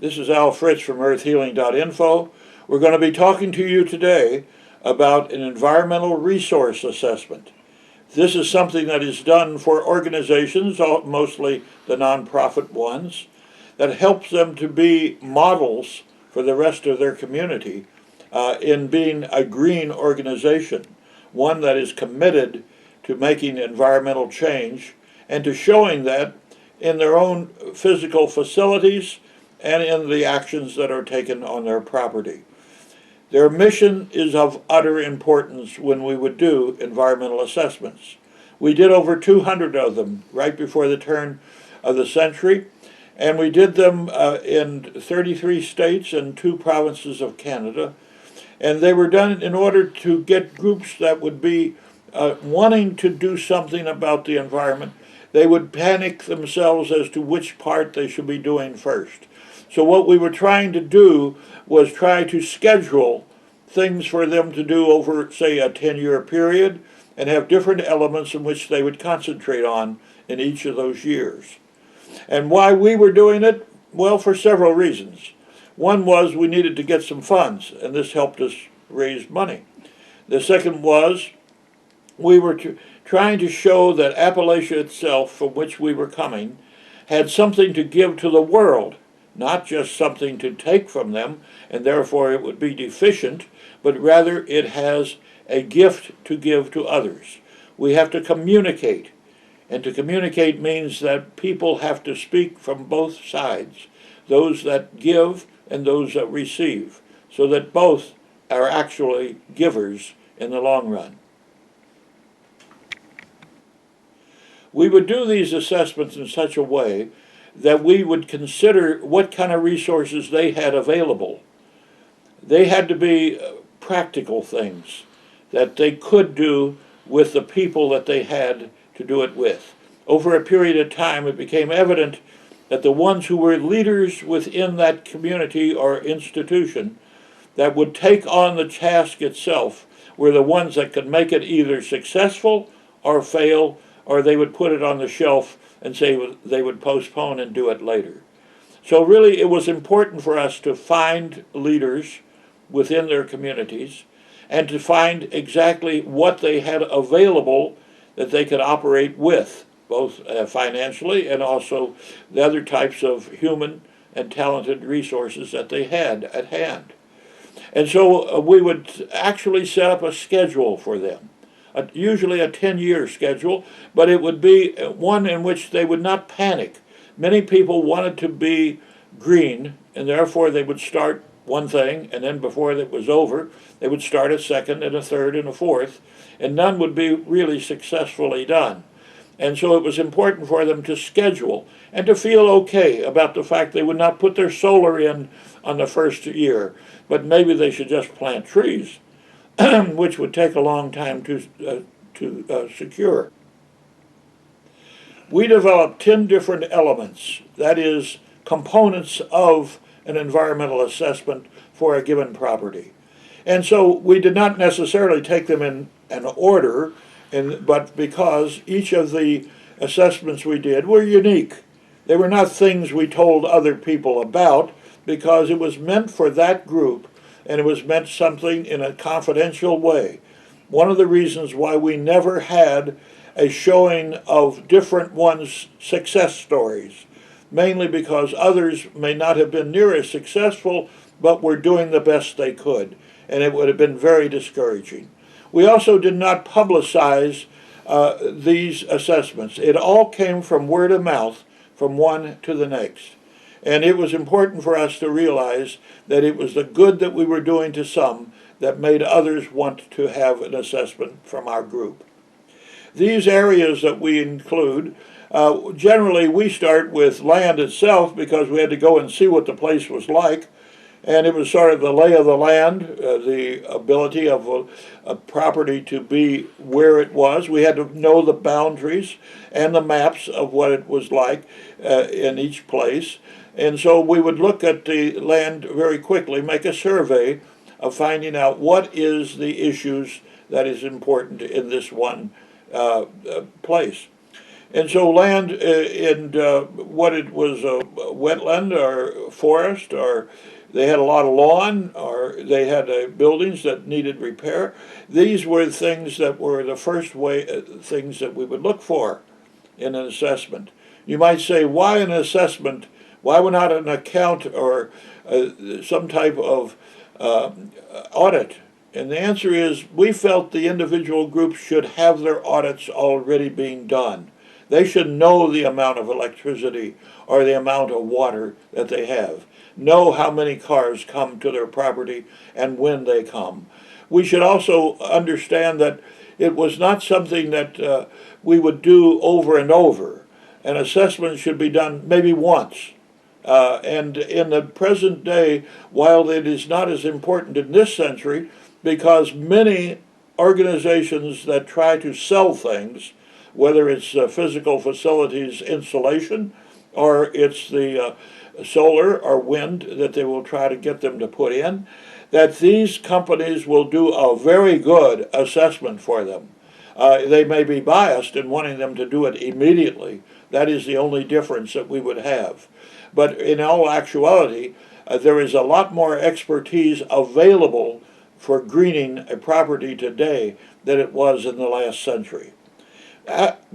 This is Al Fritz from earthhealing.info. We're going to be talking to you today about an environmental resource assessment. This is something that is done for organizations, mostly the nonprofit ones, that helps them to be models for the rest of their community in being a green organization, one that is committed to making environmental change and to showing that in their own physical facilities and in the actions that are taken on their property. Their mission is of utter importance when we would do environmental assessments. We did over 200 of them right before the turn of the century, and we did them in 33 states and 2 provinces of Canada. And they were done in order to get groups that would be wanting to do something about the environment. They would panic themselves as to which part they should be doing first. So what we were trying to do was try to schedule things for them to do over, say, a 10-year period and have different elements in which they would concentrate on in each of those years. And why we were doing it? Well, for several reasons. One was we needed to get some funds, and this helped us raise money. The second was we were trying to show that Appalachia itself, from which we were coming, had something to give to the world, not just something to take from them, and therefore it would be deficient, but rather it has a gift to give to others. We have to communicate, and to communicate means that people have to speak from both sides, those that give and those that receive, so that both are actually givers in the long run. We would do these assessments in such a way that we would consider what kind of resources they had available. They had to be practical things that they could do with the people that they had to do it with. Over a period of time, it became evident that the ones who were leaders within that community or institution that would take on the task itself were the ones that could make it either successful or fail, or they would put it on the shelf and say they would postpone and do it later. So really it was important for us to find leaders within their communities and to find exactly what they had available that they could operate with, both financially and also the other types of human and talented resources that they had at hand. And so we would actually set up a schedule for them. Usually a 10-year schedule, but it would be one in which they would not panic. Many people wanted to be green, and therefore they would start one thing, and then before it was over, they would start a second and a third and a fourth, and none would be really successfully done. And so it was important for them to schedule and to feel okay about the fact they would not put their solar in on the first year, but maybe they should just plant trees, which would take a long time to secure. We developed 10 different elements, that is, components of an environmental assessment for a given property. And so we did not necessarily take them in an order, but because each of the assessments we did were unique. They were not things we told other people about, because it was meant for that group, and it was meant something in a confidential way. One of the reasons why we never had a showing of different ones' success stories, mainly because others may not have been near as successful, but were doing the best they could, and it would have been very discouraging. We also did not publicize these assessments. It all came from word of mouth, from one to the next. And it was important for us to realize that it was the good that we were doing to some that made others want to have an assessment from our group. These areas that we include, generally we start with land itself because we had to go and see what the place was like. And it was sort of the lay of the land, the ability of a property to be where it was. We had to know the boundaries and the maps of what it was like in each place. And so we would look at the land very quickly, make a survey of finding out what is the issues that is important in this one place. And so land and what it was wetland or forest, or they had a lot of lawn, or they had buildings that needed repair. These were things that were the first things that we would look for in an assessment. You might say, why an assessment? Why not an account or some type of audit? And the answer is, we felt the individual groups should have their audits already being done. They should know the amount of electricity or the amount of water that they have, know how many cars come to their property and when they come. We should also understand that it was not something that we would do over and over. An assessment should be done maybe once. And in the present day, while it is not as important in this century, because many organizations that try to sell things, whether it's physical facilities insulation, or it's the solar or wind that they will try to get them to put in, that these companies will do a very good assessment for them. They may be biased in wanting them to do it immediately. That is the only difference that we would have. But in all actuality, there is a lot more expertise available for greening a property today than it was in the last century.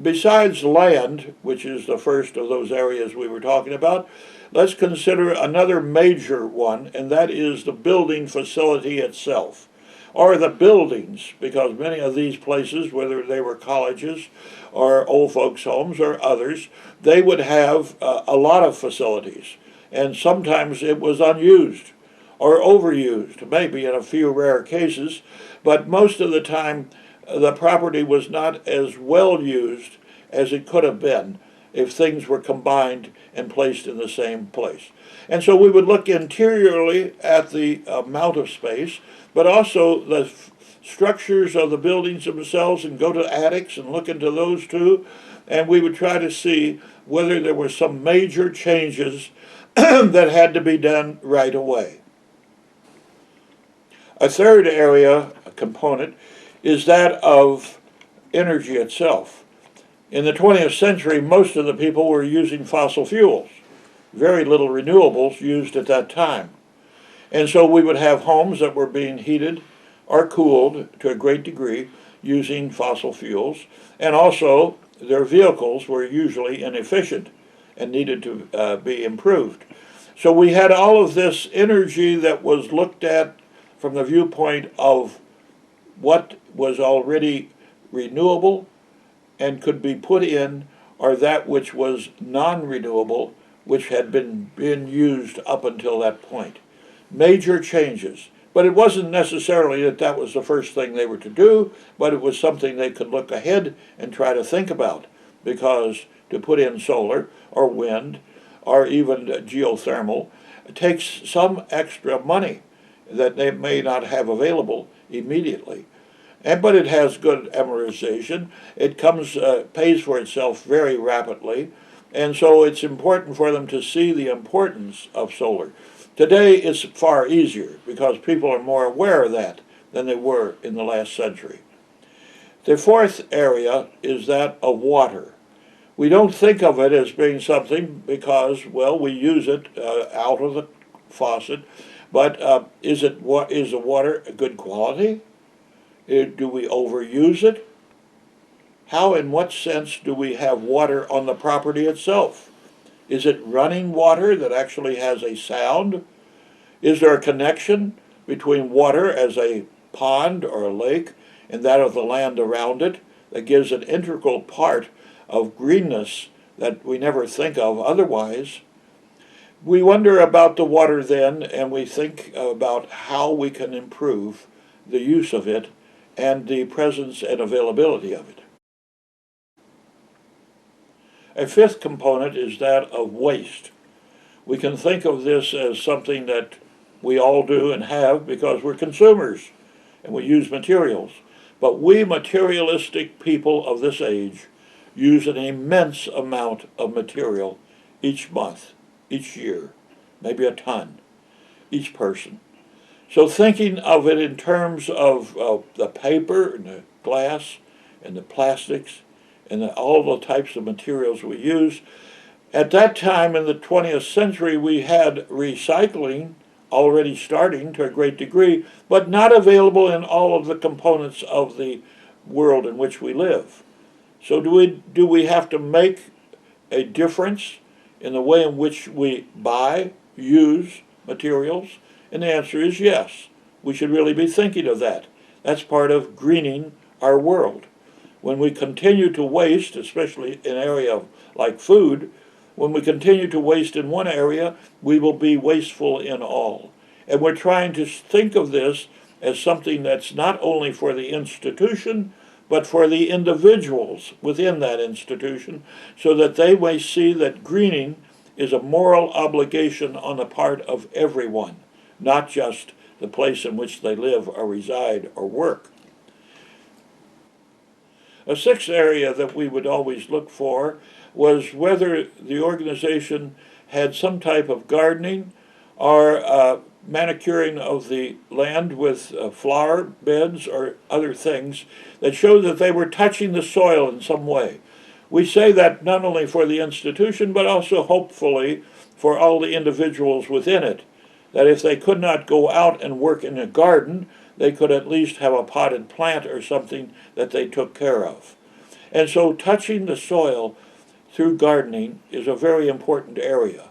Besides land, which is the first of those areas we were talking about, let's consider another major one, and that is the building facility itself, or the buildings, because many of these places, whether they were colleges or old folks' homes or others, they would have a lot of facilities, and sometimes it was unused or overused, maybe in a few rare cases, but most of the time the property was not as well used as it could have been if things were combined and placed in the same place. And so we would look interiorly at the amount of space, but also the structures of the buildings themselves, and go to attics and look into those too, and we would try to see whether there were some major changes that had to be done right away. A third area, a component, is that of energy itself. In the 20th century, most of the people were using fossil fuels. Very little renewables used at that time. And so we would have homes that were being heated or cooled to a great degree using fossil fuels, and also their vehicles were usually inefficient and needed to be improved. So we had all of this energy that was looked at from the viewpoint of what was already renewable and could be put in, or that which was non-renewable, which had been used up until that point. Major changes. But it wasn't necessarily that that was the first thing they were to do, but it was something they could look ahead and try to think about, because to put in solar or wind or even geothermal takes some extra money that they may not have available immediately. But it has good amortization. It pays for itself very rapidly, and so it's important for them to see the importance of solar. Today it's far easier because people are more aware of that than they were in the last century. The fourth area is that of water. We don't think of it as being something because, well, we use it out of the faucet, but is the water good quality? Do we overuse it? How, in what sense, do we have water on the property itself? Is it running water that actually has a sound? Is there a connection between water as a pond or a lake and that of the land around it that gives an integral part of greenness that we never think of otherwise? We wonder about the water then, and we think about how we can improve the use of it and the presence and availability of it. A fifth component is that of waste. We can think of this as something that we all do and have because we're consumers and we use materials. But we materialistic people of this age use an immense amount of material each month, each year, maybe a ton, each person. So thinking of it in terms of the paper and the glass and the plastics and all the types of materials we use, At that time in the 20th century, we had recycling already starting to a great degree, but not available in all of the components of the world in which we live. So do we have to make a difference in the way in which we buy, use materials? And the answer is yes. We should really be thinking of that. That's part of greening our world. When we continue to waste, especially in an area like food, when we continue to waste in one area, we will be wasteful in all. And we're trying to think of this as something that's not only for the institution, but for the individuals within that institution, so that they may see that greening is a moral obligation on the part of everyone, not just the place in which they live or reside or work. A sixth area that we would always look for was whether the organization had some type of gardening or manicuring of the land with flower beds or other things that showed that they were touching the soil in some way. We say that not only for the institution, but also hopefully for all the individuals within it, that if they could not go out and work in a garden, they could at least have a potted plant or something that they took care of. And so touching the soil through gardening is a very important area.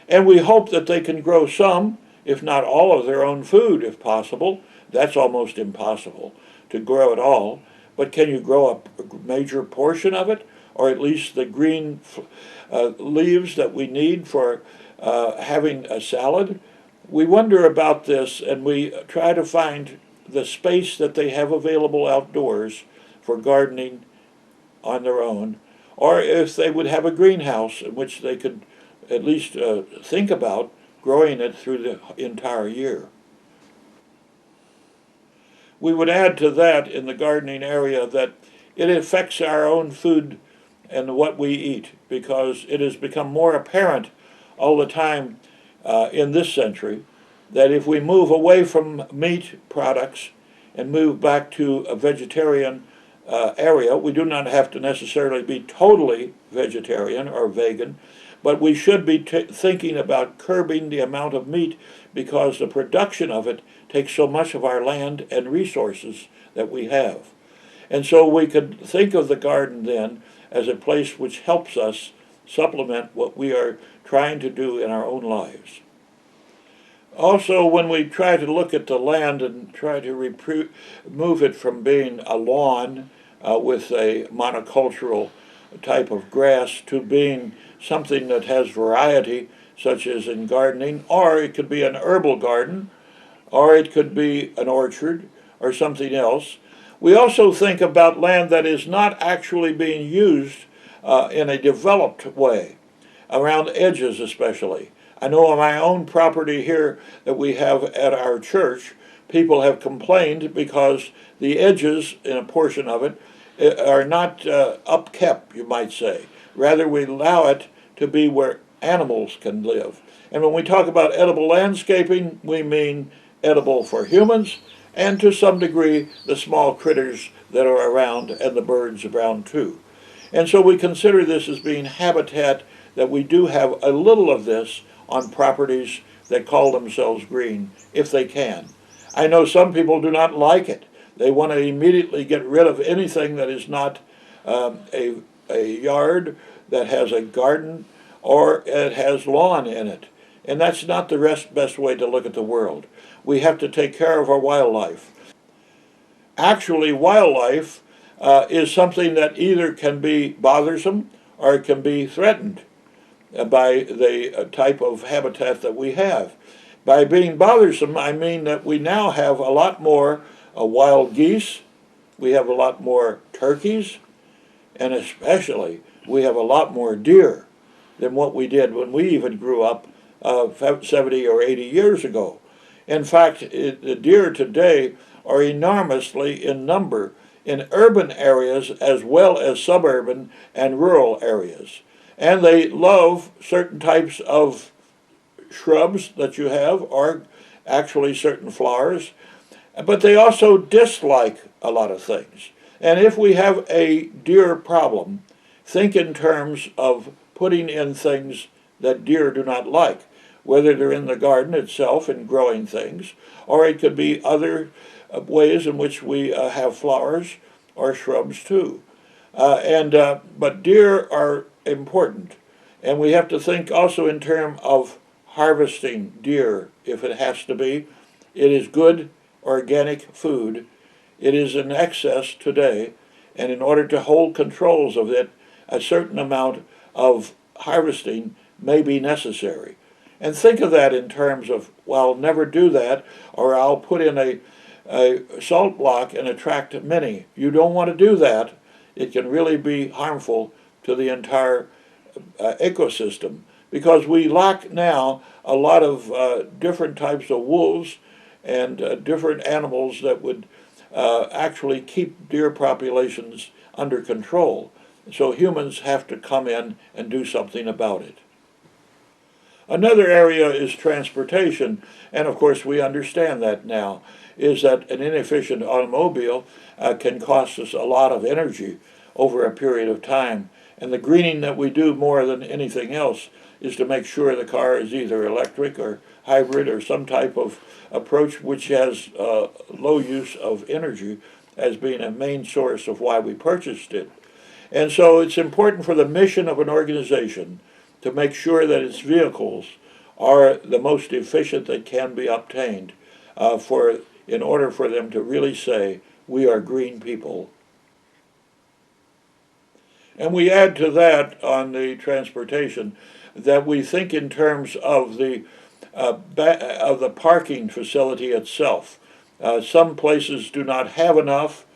And we hope that they can grow some, if not all, of their own food, if possible. That's almost impossible to grow it all. But can you grow a major portion of it, or at least the green leaves that we need for having a salad? We wonder about this, and we try to find the space that they have available outdoors for gardening on their own, or if they would have a greenhouse in which they could at least think about growing it through the entire year. We would add to that in the gardening area that it affects our own food and what we eat, because it has become more apparent all the time in this century that if we move away from meat products and move back to a vegetarian area, we do not have to necessarily be totally vegetarian or vegan, but we should be thinking about curbing the amount of meat, because the production of it takes so much of our land and resources that we have. And so we could think of the garden then as a place which helps us supplement what we are trying to do in our own lives. Also, when we try to look at the land and try to move it from being a lawn with a monocultural type of grass to being something that has variety, such as in gardening, or it could be an herbal garden, or it could be an orchard, or something else. We also think about land that is not actually being used in a developed way, around edges especially. I know on my own property here that we have at our church, people have complained because the edges in a portion of it are not upkept, you might say. Rather, we allow it to be where animals can live. And when we talk about edible landscaping, we mean edible for humans, and to some degree the small critters that are around and the birds around too. And so we consider this as being habitat, that we do have a little of this on properties that call themselves green, if they can. I know some people do not like it. They want to immediately get rid of anything that is not a yard that has a garden or it has lawn in it. And that's not the best way to look at the world. We have to take care of our wildlife. Actually, wildlife is something that either can be bothersome or it can be threatened by the type of habitat that we have. By being bothersome, I mean that we now have a lot more wild geese, we have a lot more turkeys, and especially we have a lot more deer than what we did when we even grew up 70 or 80 years ago. In fact, the deer today are enormously in number in urban areas as well as suburban and rural areas. And they love certain types of shrubs that you have, or actually certain flowers, but they also dislike a lot of things. And if we have a deer problem, think in terms of putting in things that deer do not like, whether they're in the garden itself and growing things, or it could be other ways in which we have flowers or shrubs too. But deer are important, and we have to think also in terms of harvesting deer if it has to be. It is good organic food. It is in excess today, and in order to hold controls of it, a certain amount of harvesting may be necessary. And think of that in terms of, well, I'll never do that, or I'll put in a salt block and attract many. You don't want to do that. It can really be harmful to the entire ecosystem, because we lack now a lot of different types of wolves and different animals that would actually keep deer populations under control. So humans have to come in and do something about it. Another area is transportation, and of course we understand that now, is that an inefficient automobile can cost us a lot of energy over a period of time. And the greening that we do more than anything else is to make sure the car is either electric or hybrid or some type of approach which has low use of energy as being a main source of why we purchased it. And so it's important for the mission of an organization to make sure that its vehicles are the most efficient that can be obtained in order for them to really say, we are green people. And we add to that on the transportation that we think in terms of the parking facility itself. Some places do not have enough,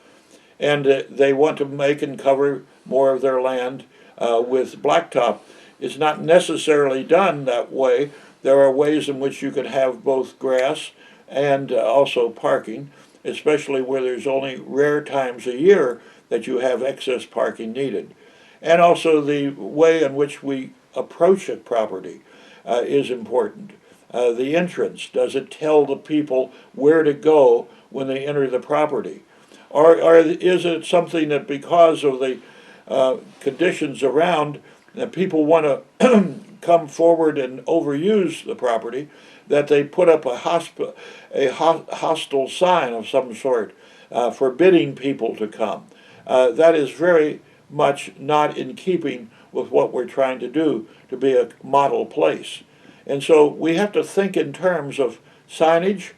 and they want to make and cover more of their land with blacktop. It's not necessarily done that way. There are ways in which you can have both grass and also parking, especially where there's only rare times a year that you have excess parking needed. And also the way in which we approach a property is important. The entrance, does it tell the people where to go when they enter the property? Or is it something that because of the conditions around, that people want to come forward and overuse the property, that they put up a hostile sign of some sort forbidding people to come? That is very much not in keeping with what we're trying to do to be a model place. And so we have to think in terms of signage,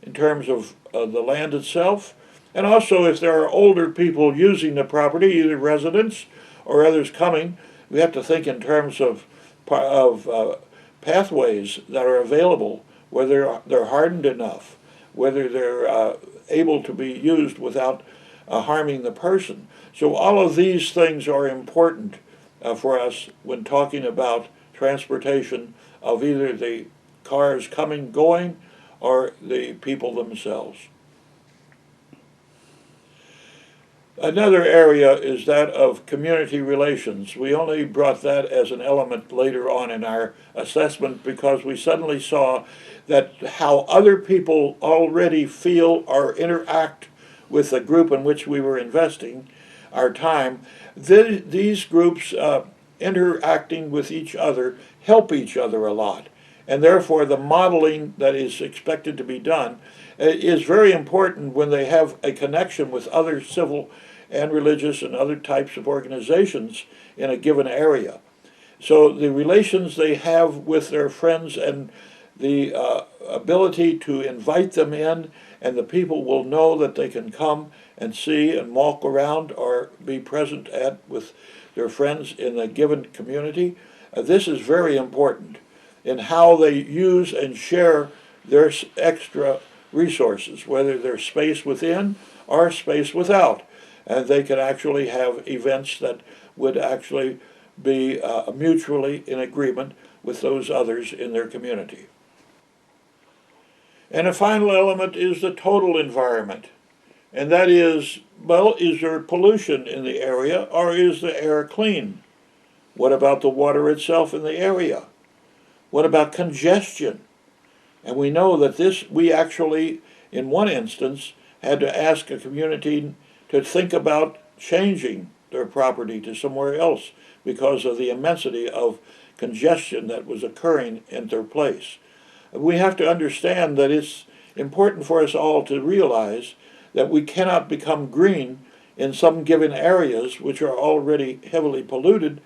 in terms of the land itself, and also if there are older people using the property, either residents or others coming, we have to think in terms of pathways that are available, whether they're hardened enough, whether they're able to be used without harming the person. So all of these things are important for us when talking about transportation of either the cars coming, going, or the people themselves. Another area is that of community relations. We only brought that as an element later on in our assessment because we suddenly saw that how other people already feel or interact with the group in which we were investing our time. These groups interacting with each other help each other a lot. And therefore the modeling that is expected to be done is very important when they have a connection with other civil and religious and other types of organizations in a given area. So the relations they have with their friends and the ability to invite them in, and the people will know that they can come and see and walk around or be present with their friends in a given community. This is very important in how they use and share their extra resources, whether they're space within or space without. And they can actually have events that would actually be mutually in agreement with those others in their community. And a final element is the total environment. And that is, well, is there pollution in the area or is the air clean? What about the water itself in the area? What about congestion? And we know that we actually, in one instance, had to ask a community to think about changing their property to somewhere else because of the immensity of congestion that was occurring in their place. We have to understand that it's important for us all to realize that we cannot become green in some given areas which are already heavily polluted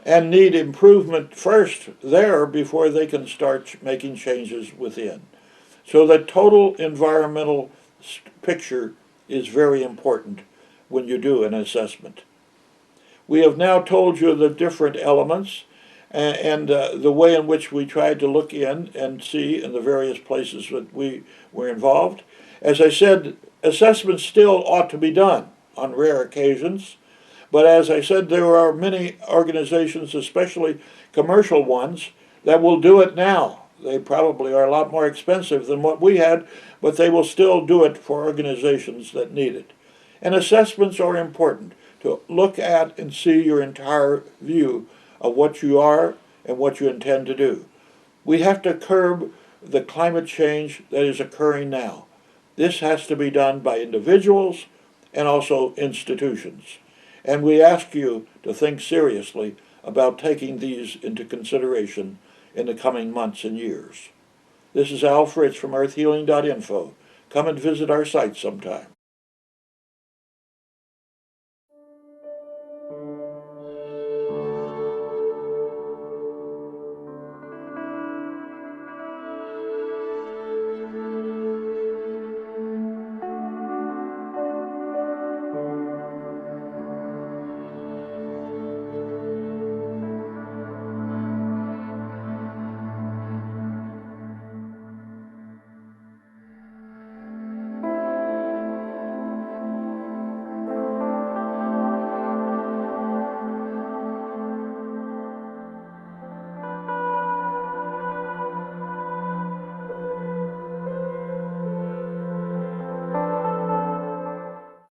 and need improvement first there before they can start making changes within. So the total environmental picture is very important when you do an assessment. We have now told you the different elements and the way in which we tried to look in and see in the various places that we were involved. As I said, assessments still ought to be done on rare occasions, but as I said, there are many organizations, especially commercial ones, that will do it now. They probably are a lot more expensive than what we had, but they will still do it for organizations that need it. And assessments are important to look at and see your entire view of what you are and what you intend to do. We have to curb the climate change that is occurring now. This has to be done by individuals and also institutions. And we ask you to think seriously about taking these into consideration in the coming months and years. This is Al Fritz from earthhealing.info. Come and visit our site sometime.